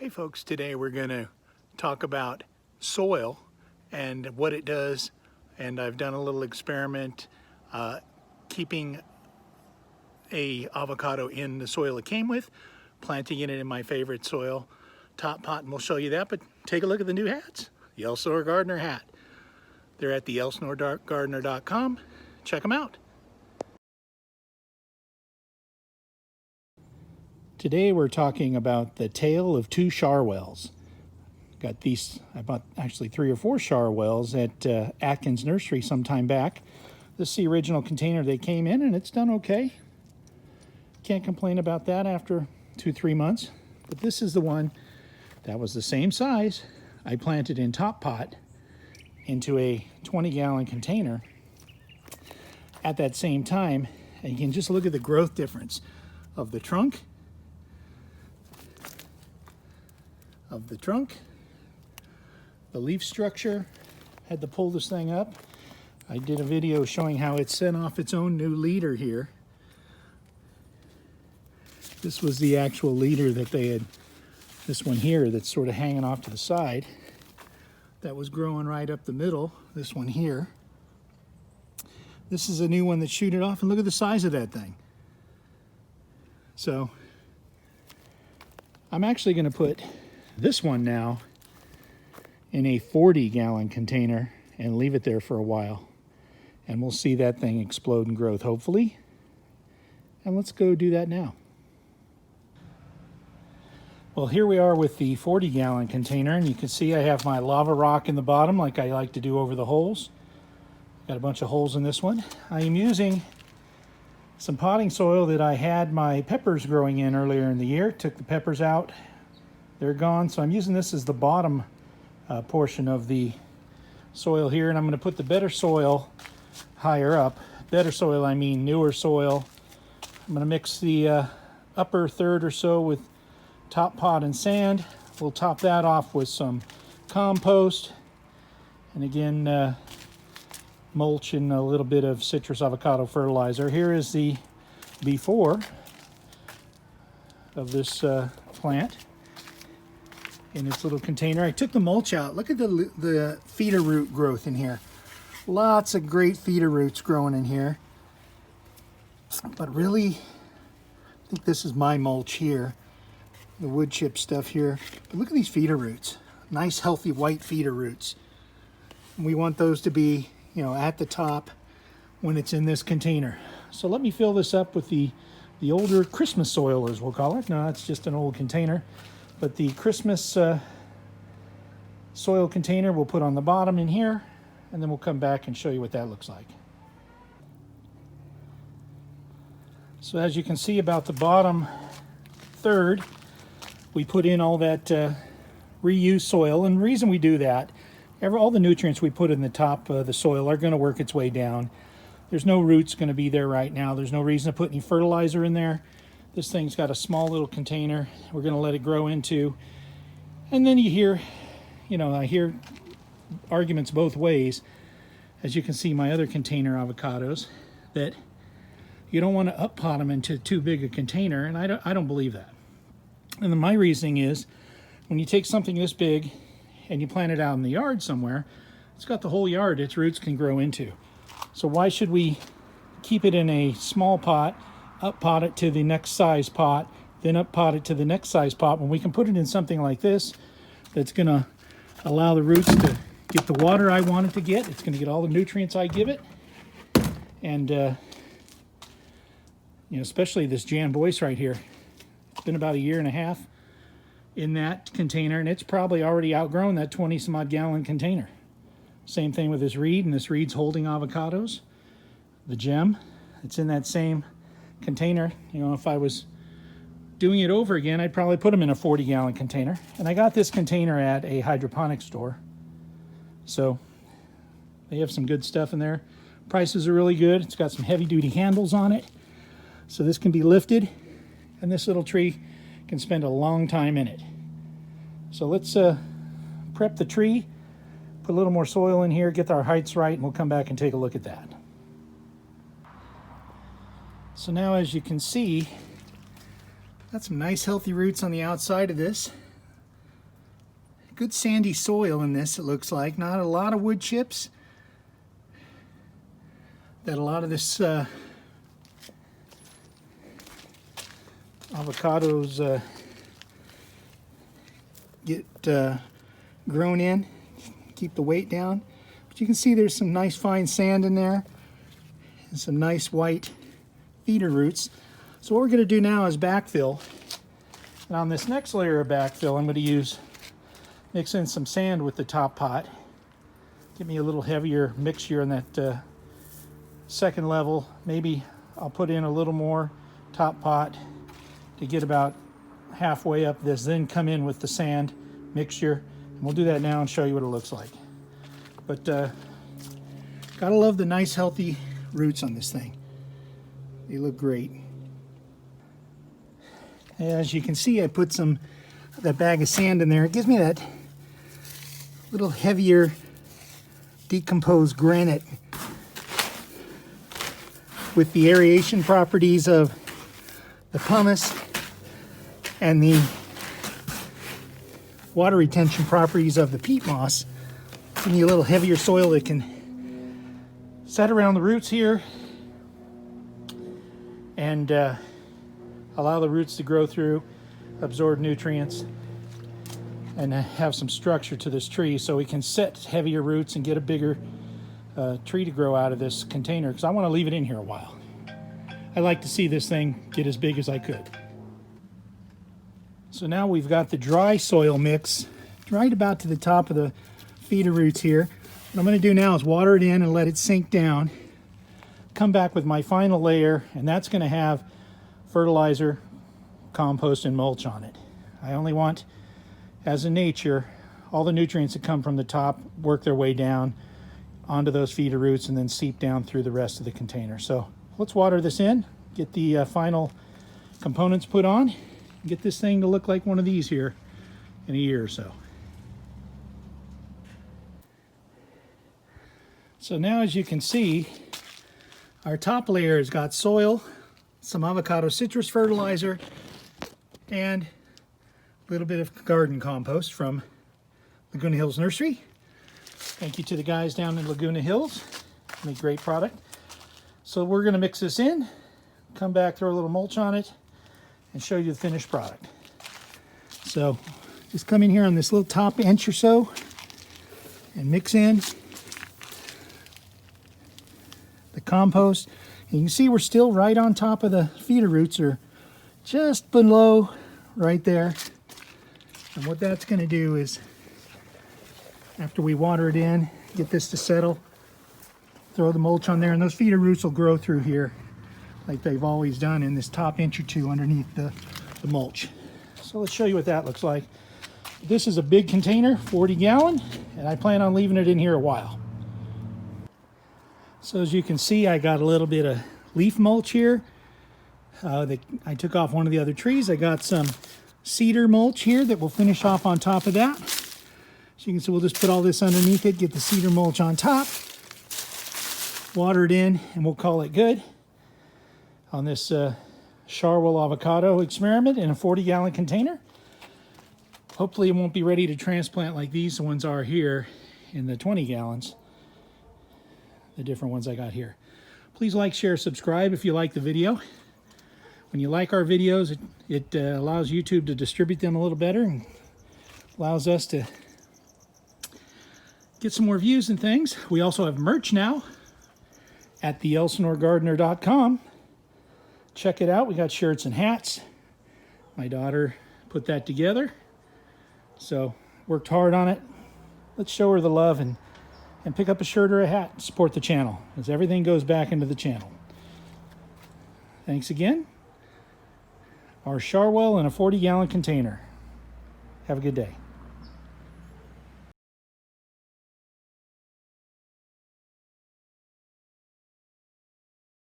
Hey folks, today we're going to talk about soil and what it does, and I've done a little experiment keeping a avocado in the soil it came with, planting it in my favorite soil, top pot, and we'll show you that. But take a look at the new hats, the Elsinore Gardener hat. They're at the elsinoregardener.com. Check them out. Today we're talking about the tale of two Sharwills. Got these, I bought actually 3 or 4 Sharwills at Atkins Nursery some time back. This is the original container they came in, and it's done okay. Can't complain about that after 2-3 months. But this is the one that was the same size. I planted in top pot into a 20-gallon container at that same time, and you can just look at the growth difference of the trunk, the leaf structure. Had to pull this thing up. I did a video showing how it sent off its own new leader here. This was the actual leader that they had, this one here that's sort of hanging off to the side, that was growing right up the middle, this one here. This is a new one that shoot it off, and look at the size of that thing. So I'm actually going to put this one now in a 40-gallon container and leave it there for a while, and we'll see that thing explode in growth, hopefully. And let's go do that now. Well, here we are with the 40-gallon container, and you can see I have my lava rock in the bottom like I like to do over the holes. Got a bunch of holes in this one. I am using some potting soil that I had my peppers growing in earlier in the year. Took the peppers out, they're gone, so I'm using this as the bottom portion of the soil here, and I'm going to put the better soil higher up. Better soil, I mean newer soil. I'm going to mix the upper third or so with top pot and sand. We'll top that off with some compost, and again mulch and a little bit of citrus avocado fertilizer. Here is the before of this plant in its little container. I took the mulch out. Look at the feeder root growth in here. Lots of great feeder roots growing in here. But really, I think this is my mulch here. The wood chip stuff here. But look at these feeder roots. Nice, healthy, white feeder roots. And we want those to be, you know, at the top when it's in this container. So let me fill this up with the older Christmas soil, as we'll call it. No, it's just an old container. But the Christmas soil container we'll put on the bottom in here, and then we'll come back and show you what that looks like. So as you can see, about the bottom third, we put in all that reused soil. And the reason we do that, all the nutrients we put in the top of the soil are going to work its way down. There's no roots going to be there right now. There's no reason to put any fertilizer in there. This thing's got a small little container we're going to let it grow into. And then you hear, I hear arguments both ways. As you can see, my other container avocados, that you don't want to up pot them into too big a container, and I don't believe that. And then my reasoning is, when you take something this big and you plant it out in the yard somewhere, it's got the whole yard its roots can grow into. So why should we keep it in a small pot, up pot it to the next size pot, then up pot it to the next size pot, when we can put it in something like this that's going to allow the roots to get the water I want it to get. It's going to get all the nutrients I give it. And, especially this Jan Boyce right here. It's been about 1.5 years in that container, and it's probably already outgrown that 20-some-odd gallon container. Same thing with this reed, and this reed's holding avocados. The gem, it's in that same container. If I was doing it over again, I'd probably put them in a 40-gallon container. And I got this container at a hydroponics store. So they have some good stuff in there. Prices are really good. It's got some heavy-duty handles on it. So this can be lifted, and this little tree can spend a long time in it. So let's prep the tree, put a little more soil in here, get our heights right, and we'll come back and take a look at that. So now, as you can see, got some nice healthy roots on the outside of this. good sandy soil in this, it looks like. Not a lot of wood chips. That a lot of this avocados get grown in, keep the weight down. But you can see there's some nice fine sand in there and some nice white feeder roots. So what we're going to do now is backfill. And on this next layer of backfill, I'm going to mix in some sand with the top pot. Give me a little heavier mixture in that second level. Maybe I'll put in a little more top pot to get about halfway up this, then come in with the sand mixture. And we'll do that now and show you what it looks like. But gotta love the nice healthy roots on this thing. They look great. As you can see, I put that bag of sand in there. It gives me that little heavier decomposed granite with the aeration properties of the pumice and the water retention properties of the peat moss. Give me a little heavier soil that can set around the roots here and allow the roots to grow through, absorb nutrients, and have some structure to this tree so we can set heavier roots and get a bigger tree to grow out of this container, because I want to leave it in here a while. I like to see this thing get as big as I could. So now we've got the dry soil mix right about to the top of the feeder roots here. What I'm going to do now is water it in and let it sink down. Come back with my final layer, and that's going to have fertilizer, compost, and mulch on it. I only want, as in nature, all the nutrients that come from the top work their way down onto those feeder roots and then seep down through the rest of the container. So let's water this in, get the final components put on, and get this thing to look like one of these here in a year or so. So now, as you can see, our top layer has got soil, some avocado citrus fertilizer, and a little bit of garden compost from Laguna Hills Nursery. Thank you to the guys down in Laguna Hills. Make great product. So we're going to mix this in, come back, throw a little mulch on it, and show you the finished product. So just come in here on this little top inch or so and mix in the compost. And you can see we're still right on top of the feeder roots, or just below right there. And what that's going to do is, after we water it in, get this to settle, throw the mulch on there, and those feeder roots will grow through here like they've always done in this top inch or two underneath the mulch. So let's show you what that looks like. This is a big container, 40 gallon, and I plan on leaving it in here a while. So as you can see, I got a little bit of leaf mulch here. I took off one of the other trees. I got some cedar mulch here that will finish off on top of that. So you can see we'll just put all this underneath it, get the cedar mulch on top, water it in, and we'll call it good on this Sharwill Avocado experiment in a 40-gallon container. Hopefully it won't be ready to transplant like these ones are here in the 20 gallons, the different ones I got here. Please like, share, subscribe if you like the video. When you like our videos, it allows YouTube to distribute them a little better and allows us to get some more views and things. We also have merch now at theelsinoregardener.com. Check it out. We got shirts and hats. My daughter put that together, so worked hard on it. Let's show her the love and pick up a shirt or a hat and support the channel, as everything goes back into the channel. Thanks again. Our Sharwill in a 40-gallon container. Have a good day.